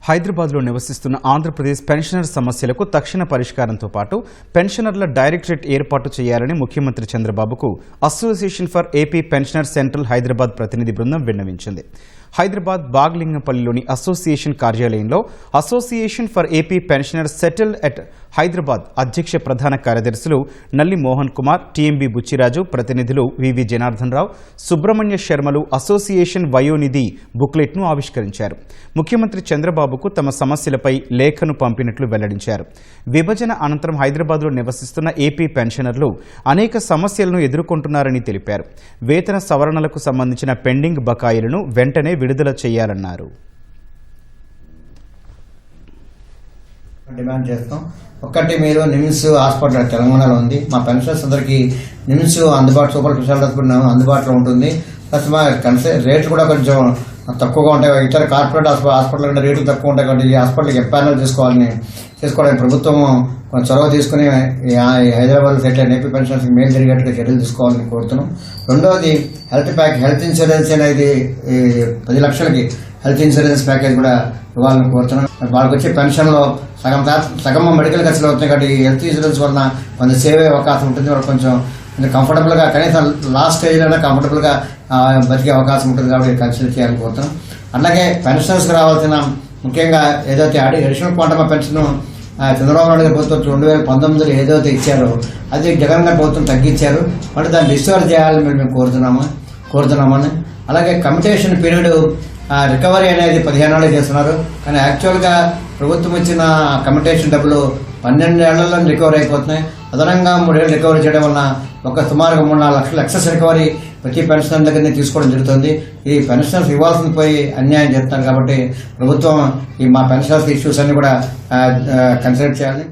హైదరాబాద్లో నివసిస్తున్న ఆంధ్రప్రదేశ్ పెన్షనర్ సమస్యలకు తక్షణ పరిష్కారంతో పాటు పెన్షనర్ల డైరెక్టరేట్ ఏర్పాటు చేయాలని ముఖ్యమంత్రి చంద్రబాబుకు association for AP pensioner central Hyderabad ప్రతినిధి బృందం విన్నవించింది. హైదరాబాద్ బాగ్లింగంపల్లిలోని అసోసియేషన్ కార్యాలయంలో association for AP pensioner settle at Hyderabad అధ్యక్ష ప్రధాన కార్యదర్శులు నల్లి మోహన్ కుమార్, టీఎంబీ బుచ్చిరాజు, ప్రతినిధులు వివి జనార్దన్ రావు, సుబ్రహ్మణ్య శర్మలు అసోసియేషన్ వయోనిధి బుక్లెట్ను ఆవిష్కరించారు. ముఖ్యమంత్రి చంద్రబాబుకు తమ సమస్యలపై లేఖను పంపినట్లు వెల్లడించారు. విభజన అనంతరం హైదరాబాద్లో నివసిస్తున్న ఏపీ పెన్షనర్లు అనేక సమస్యలను ఎదుర్కొంటున్నారని తెలిపారు. వేతన సవరణలకు సంబంధించిన పెండింగ్ బకాయిలను వెంటనే విడుదల చేయాలన్నారు. డిమాండ్ చేస్తాం. ఒక్కటి, మీరు నిమ్స్ హాస్పిటల్ తెలంగాణలో ఉంది. మా పెన్షనర్స్ అందరికీ నిమ్స్ అందుబాటు, సూపర్ స్పెషాలిటీస్ కూడా అందుబాటులో ఉంటుంది. ప్లస్ మా రేట్లు కూడా కొంచెం తక్కువగా ఉంటాయి. ఇతర కార్పొరేట్ హాస్పిటల్ కంటే రేట్లు తక్కువ ఉంటాయి కాబట్టి ఈ హాస్పిటల్కి ఎంపానల్ చేసుకోవడానికి ప్రభుత్వం కొంచెం చొరవ తీసుకుని హైదరాబాద్ సెటిల్ అయిన ఏపీ పెన్షనర్స్కి మేలు జరిగేట్టుగా చర్యలు తీసుకోవాలని కోరుతున్నాం. రెండవది, హెల్త్ ఇన్సూరెన్స్ అనేది 10 లక్షలకి హెల్త్ ఇన్సూరెన్స్ ప్యాకేజ్ కూడా ఇవ్వాలని కోరుతున్నాం. వాళ్ళకి వచ్చే పెన్షన్లో సగం మెడికల్ ఖర్చులు అవుతున్నాయి కాబట్టి హెల్త్ ఇన్సూరెన్స్ వలన కొంచెం సేవ్ అయ్యే అవకాశం ఉంటుంది. వాళ్ళకి కొంచెం కంఫర్టబుల్గా, కనీసం లాస్ట్ స్టేజ్లోనే కంఫర్టబుల్గా బతికే అవకాశం ఉంటుంది కాబట్టి కన్సిడర్ చేయాలని కోరుతున్నాం. అలాగే పెన్షనర్స్కి రావాల్సిన ముఖ్యంగా ఏదైతే additional quantum pension Chandrababu Naidu గారి ప్రభుత్వం 2019లో ఏదైతే ఇచ్చారో అది జగన్ గారి ప్రభుత్వం తగ్గించారు. అంటే దాన్ని రిస్టోర్ చేయాలని మేము కోరుతున్నామని. అలాగే కమ్యూటేషన్ పీరియడ్ రికవరీ అనేది 15 ఏళ్ళు చేస్తున్నారు. కానీ యాక్చువల్గా ప్రభుత్వం ఇచ్చిన కమ్యూటేషన్ డబ్బులు 12 ఏళ్లలో రికవరీ అయిపోతున్నాయి. అదనంగా 3 ఏళ్ళు రికవరీ చేయడం వలన సుమారుగా 3-4 లక్షల ఎక్సెస్ రికవరీ ప్రతి పెన్షనర్ దగ్గర తీసుకోవడం జరుగుతుంది. ఈ పెన్షనర్స్ ఇవ్వాల్సింది పోయి అన్యాయం చేస్తున్నారు కాబట్టి ప్రభుత్వం ఈ మా పెన్షనర్స్ ఇష్యూస్ అన్ని కూడా కన్సిడర్ చేయాలి.